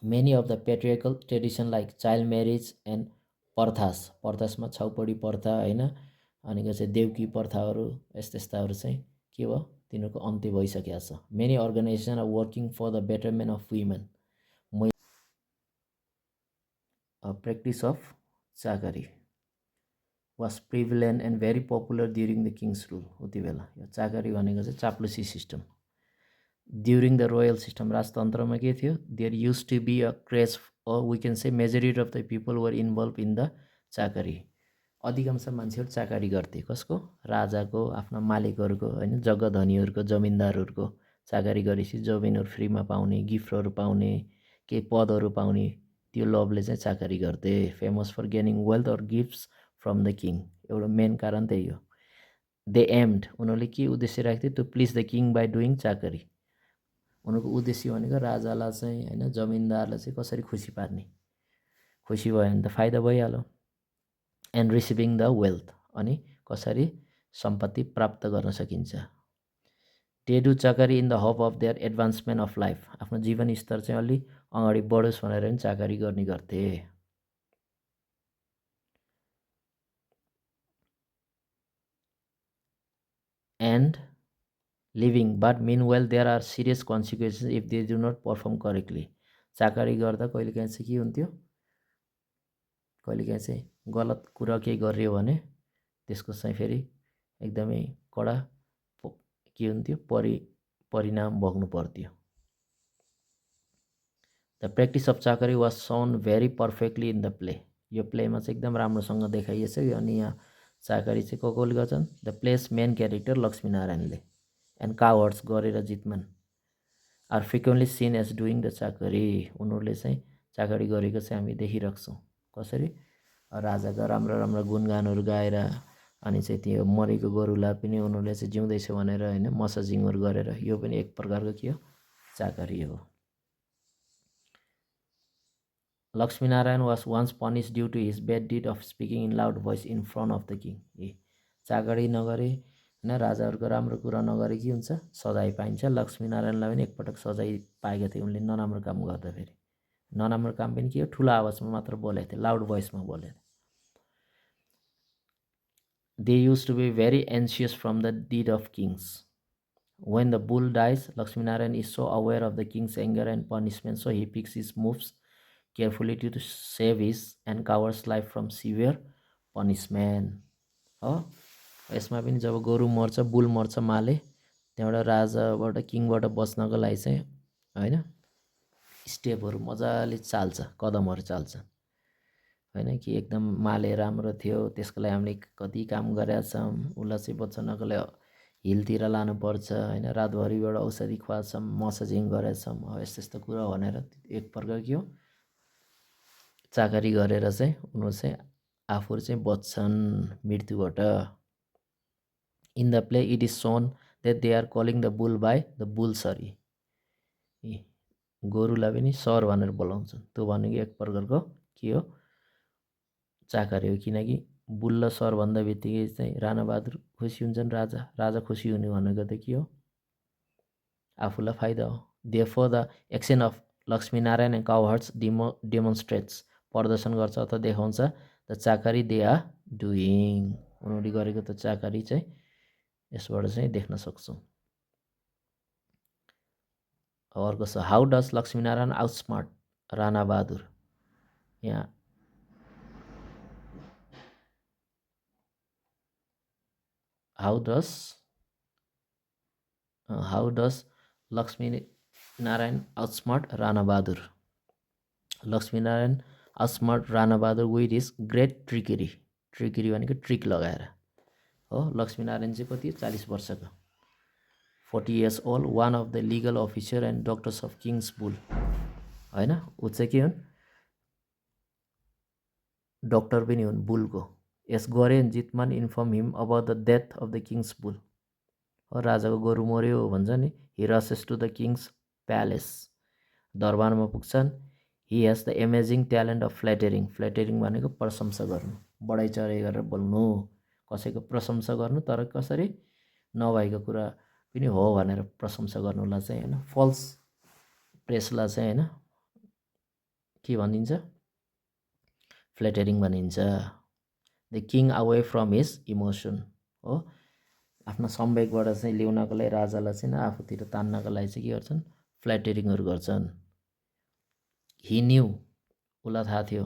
Many of the patriarchal tradition like child marriage and प्रथासमा छाउपडी प्रथा होइन अनि चाहिँ देउकी प्रथाहरू यस्ताहरू चाहिँ के भयो तिनीहरूको अन्त्य भइसकेको छ. Many organization are working for the betterment of women. Practice of chakari was prevalent and very popular during the kings rule. उति बेला यो चाकरी भनेको चाहिँ चाप्लुसी system. During the royal system राजतन्त्रमा के थियो, there use to be a craze we can say majority of the people were involve in the chakari. अधिकांश मान्छेहरू चाकरी गर्थे. कसको? राजाको, आफ्ना मालिकहरूको होइन, जग्गा धनीहरूको, जमिनदारहरूको. चाकरी गरेपछि जमिनहरू फ्रीमा पाउने, गिफ्टहरू पाउने, केही पदहरू पाउने, त्यो लभले चाहिँ चाकरी गर्थे. Famous for gaining wealth or gifts from the king. एउटा मेन कारण त्यही हो. दे एम्ड, उनीहरूले के उद्देश्य राख्थे? To please the king by doing चाकरी. उनीहरूको उद्देश्य भनेको राजालाई चाहिँ होइन, जमिनदारलाई चाहिँ कसरी खुसी पार्ने. खुसी भयो भने त फाइदा भइहाल्यो. एन्ड रिसिभिङ द वेल्थ, अनि कसरी सम्पत्ति प्राप्त गर्न सकिन्छ. दे डु चाकरी in the hope of there advancement of life. आफ्नो जीवन स्तर चाहिँ अलि अगाडि बढोस् भनेर पनि चाकरी गर्ने गर्थे. And living but mean well there are serious consequences if they do not perform correctly. चाकरी गर्दा कहिलेकाहीँ चाहिँ के हुन्थ्यो, कहिलेकाहीँ चाहिँ गलत कुरा केही गरियो भने त्यसको चाहिँ फेरि एकदमै कडा के हुन्थ्यो, परिणाम भोग्नु पर्थ्यो. The practice of chakari was shown very perfectly in the play. यो प्लेमा चाहिँ एकदम राम्रोसँग देखाइएछ. अनि यहाँ चाकरी चाहिँ कसले गर्छन्? द प्लेस मेन क्यारेक्टर लक्ष्मीनारायणले. एन्ड कावर्ड्स गरेर Jitman are frequently seen as doing the चाकरी. उनीहरूले चाहिँ चाकरी गरेको चाहिँ हामी देखिरहेछौँ. कसरी? राजाका राम्रा राम्रा गुणगानहरू गाएर अनि चाहिँ त्यो मरेको गोरुलाई पनि उनीहरूले चाहिँ जिउँदैछ भनेर होइन मसाजिङहरू गरेर, यो पनि एक प्रकारको के हो? चाकरी हो. Laxminarayan was once punish due to his bad deed of speaking in loud voice in front of the king. चाकरी नगरे होइन, राजाहरूको राम्रो कुरा नगरे के हुन्छ? सजाय पाइन्छ. लक्ष्मीनारायणलाई पनि एकपटक सजाय पाएका थिए उनले नराम्रो काम गर्दाखेरि. नराम्रो काम पनि के हो? ठुलो आवाजमा मात्र बोलेको थिए, लाउड भोइसमा बोलेको थिए. They used to be very anxious from the deed of kings. When the bull dies, Lakshminarayan is so aware of the king's anger and punishment, so he picks his moves carefully to save his and coward's life from severe punishment. हो, यसमा पनि जब गोरु मर्छ, bull मर्छ माले, त्यहाँबाट राजाबाट किङबाट बच्नको लागि चाहिँ होइन स्टेपहरू मजाले चाल्छ, कदमहरू चाल्छ होइन कि एकदम माले राम्रो थियो, त्यसको लागि हामीले कति काम गरेका छौँ, उसलाई चाहिँ बचाउनको लागि हिलतिर लानुपर्छ होइन, रातभरिबाट औषधि खुवाछौँ, मसाजिङ गरेछौँ, यस्तो यस्तो कुरा भनेर एक प्रकार के हो चाकरी गरेर चाहिँ उनीहरू चाहिँ आफूहरू चाहिँ बच्छन् मृत्युबाट. In the play it is shown that they are calling the bull by the bull sir. गोरुलाई पनि सर भनेर बोलाउँछन्. त्यो भनेको एक प्रकारको के हो? चाकरी हो. किनकि बुल र सर भन्दा बित्तिकै चाहिँ राणाबहादुर खुसी हुन्छन्. राजा खुसी हुने भनेको त के हो? आफूलाई फाइदा हो. Therefore the action of Laxminarayan and cowherds demonstrates, प्रदर्शन गर्छ अथवा देखाउँछ द चाकरी दे आर डुइङ. उनीहरूले गरेको त चाकरी चाहिँ यसबाट चाहिँ देख्न सक्छौँ. अर्को छ how does Laxminarayan outsmart Ranabahadur. यहाँ how does Laxminarayan outsmart Ranabahadur. Laxminarayan outsmart Ranabahadur with his great trickery. Trickery भनेको ट्रिक लगाएर हो. लक्ष्मीनारायण चाहिँ कति? 40 वर्षको, 40 years old, one of the legal officer and doctors of kings bull होइन. ऊ चाहिँ के हुन्? डक्टर पनि हुन् बुलको. यस गरे Jitman inform him about the death of the king's bull. हो, राजाको गोरु मऱ्यो भन्छ नि. He rushes to the king's palace. दरबारमा पुग्छन्. He has the amazing talent of flattering. Flattering भनेको प्रशंसा गर्नु, बढाइ चढाइ गरेर बोल्नु, कसैको प्रशंसा गर्नु, तर कसरी नभएको कुरा पनि हो भनेर प्रशंसा गर्नुलाई चाहिँ होइन फल्स प्रेसलाई चाहिँ होइन के भनिन्छ फ्ल्याटरिङ भनिन्छ the king away from his emotion हो आफ्नो संवेगबाट चाहिँ ल्याउनको लागि राजालाई चाहिँ आफूतिर तान्नको लागि चाहिँ के गर्छन् फ्ल्याटरिङहरू गर्छन् ही न्यू उसलाई थाहा थियो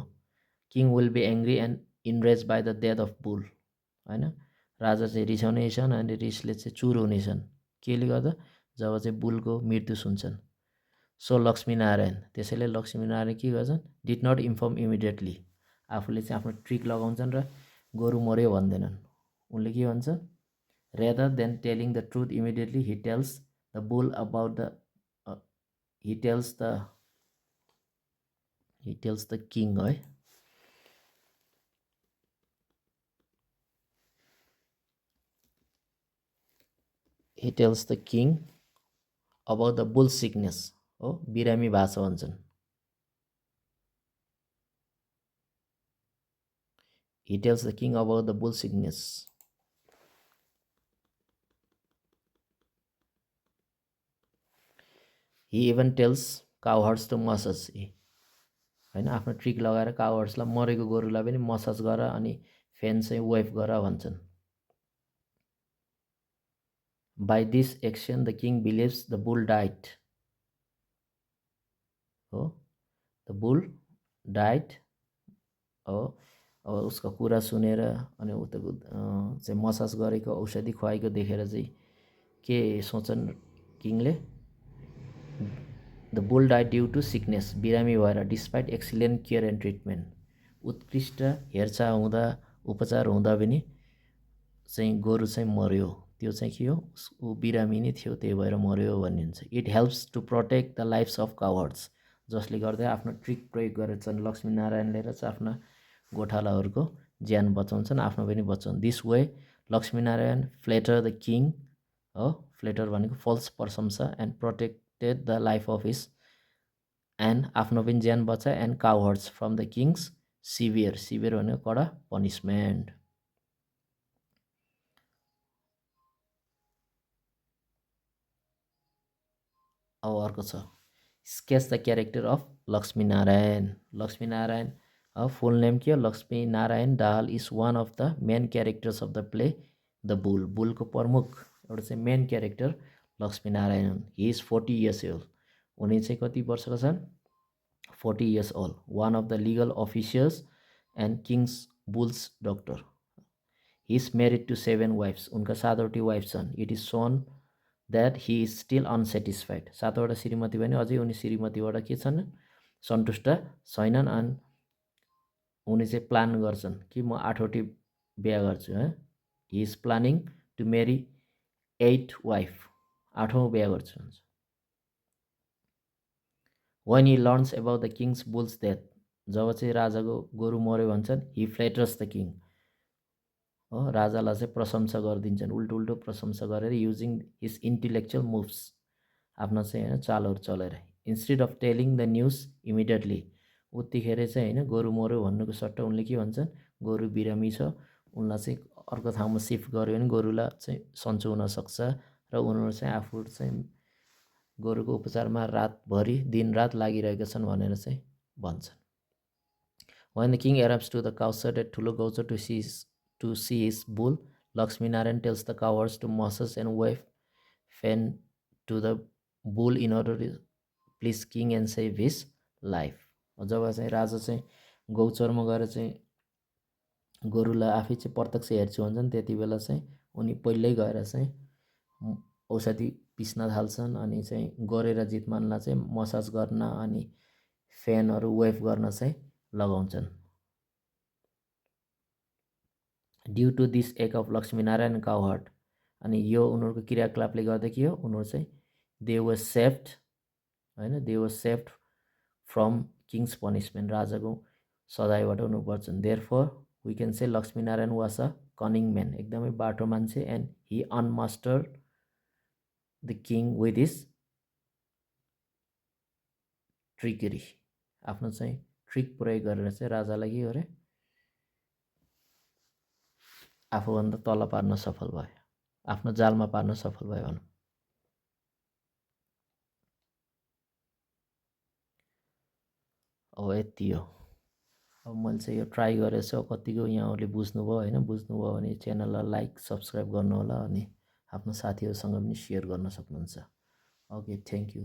king will be angry and enrage by the death of bull होइन राजा चाहिँ रिसाउनेछन् अनि रिसले चाहिँ चुर हुनेछन् केले गर्दा जब चाहिँ बुलको मृत्यु सुन्छन् सो लक्ष्मीनारायण त्यसैले लक्ष्मीनारायण के गर्छन् डिड नट इन्फर्म इमिडिएटली आफूले चाहिँ आफ्नो ट्रिक लगाउँछन् र गोरु मर्यो भन्दैनन् उनले के भन्छ rather than telling the truth immediately he tells the bull about the he tells the king है he tells the king about the bull sickness हो बिरामी भाषा भन्छन् he tells the king about the bull sickness he even tells cowherds to massage हैन आफ्नो trick लगाएर काउहर्ड्सलाई मरेको गोरुलाई पनि मसाज गर अनि फेन चाहिँ वेभ गर भन्छन् by this action the king believes the bull diet हो द बुल डाइट हो अब उसको कुरा सुनेर अनि उता चाहिँ मसाज गरेको औषधि खुवाएको देखेर चाहिँ के सोच्छन् किङले the bull died due to sickness बिरामी भएर despite excellent care and treatment उत्कृष्ट हेरचाह हुँदा उपचार हुँदा पनि चाहिँ गोरु चाहिँ मर्यो त्यो चाहिँ के हो ऊ बिरामी नै थियो त्यही भएर मर्यो भनिन्छ it helps to protect the lifes of cowards जसले गर्दा आफ्नो ट्रिक प्रयोग गरेर चाहिँ लक्ष्मीनारायणले र चाहिँ आफ्ना गोठालाहरूको ज्यान बचाउँछन् आफ्नो पनि बचाउँछन् this way Laxminarayan flatter the king हो फ्लेटर भनेको फल्स प्रशंसा and protected the life of his and आफ्नो पनि ज्यान बचाए and cowherds from the king's severe भनेको कडा पनिसमेन्ट अब अर्को छ sketch the character of Laxminarayan full name के हो Laxminarayan Dahal is one of the main characters of the play the बुलको प्रमुख एउटा चाहिँ main character Laxminarayan he is 40 years old उनी चाहिँ कति वर्षको छन् 40 years old one of the legal officers and king's bull's doctor he is married to 7 wives उनका 7वटी वाइफ छन् it is shown that he is still unsatisfied 7वटा श्रीमती पनि अझै उनी श्रीमतीबाट के छन् सन्तुष्ट छैनन् अनि उनी चाहिँ प्लान गर्छन् कि म 8वटी बिहा गर्छु है he is planning to marry 8 wife 8औँ बिहा गर्छु भन्छ when he learns about the king's bull's death जब चाहिँ राजाको गोरु मर्यो भन्छन् he flatters the king हो राजालाई चाहिँ प्रशंसा गरिदिन्छन् उल्टो प्रशंसा गरेर युजिङ हिज इन्टेलेक्चुअल मुभ्स आफ्नो चाहिँ होइन चालहरू चलेर instead of telling the news immediately उतिखेर चाहिँ होइन गोरु मर्यो भन्नुको सट्टा उनले के भन्छन् गोरु बिरामी छ उनलाई चाहिँ अर्को ठाउँमा सिफ्ट गर्यो भने गोरुलाई चाहिँ सन्चो हुनसक्छ र उनीहरू चाहिँ आफू चाहिँ गोरुको उपचारमा रातभरि दिनरात लागिरहेका छन् भनेर चाहिँ भन्छन् when the king arrives to the cowshed at ठुलो Gauchar to see his bull Lakshminarayan tells the cowards to massage and wave fan to the bull in order to please king and save his life जब चाहिँ राजा चाहिँ गौचरमा गएर चाहिँ गोरुलाई आफै चाहिँ प्रत्यक्ष हेर्छु भन्छन् त्यति बेला चाहिँ उनी पहिल्यै गएर चाहिँ औषधि पिस्न थाल्छन् अनि चाहिँ गरेर जितमानलाई चाहिँ मसाज गर्न अनि फ्यानहरू वेभ गर्न चाहिँ लगाउँछन् ड्यू टु दिस एक अफ लक्ष्मीनारायण काउहर्ड अनि यो उनीहरूको क्रियाकलापले गर्दा के हो उनीहरू चाहिँ दे वर सेफ्ड होइन they were saved from king's punishment राजाको सजायबाट उनीहरू बच्छन् therefore we can say Laxminarayan was a cunning man एकदमै बाटो मान्छे and he unmaster the king with his trickery आफ्नो चाहिँ ट्रिक प्रयोग गरेर चाहिँ राजालाई के गरे आफूभन्दा तल पार्न सफल भयो आफ्नो जालमा पार्न सफल भयो भनौँ अब यति हो। अब मैले चाहिँ यो ट्राई गरेर चाहिँ कतिको यहाँहरूले बुझ्नुभयो होइन, बुझ्नुभयो भने च्यानललाई लाइक सब्सक्राइब गर्नु होला, अनि आफ्नो साथीहरूसँग पनि सेयर गर्न सक्नुहुन्छ। Okay, thank you.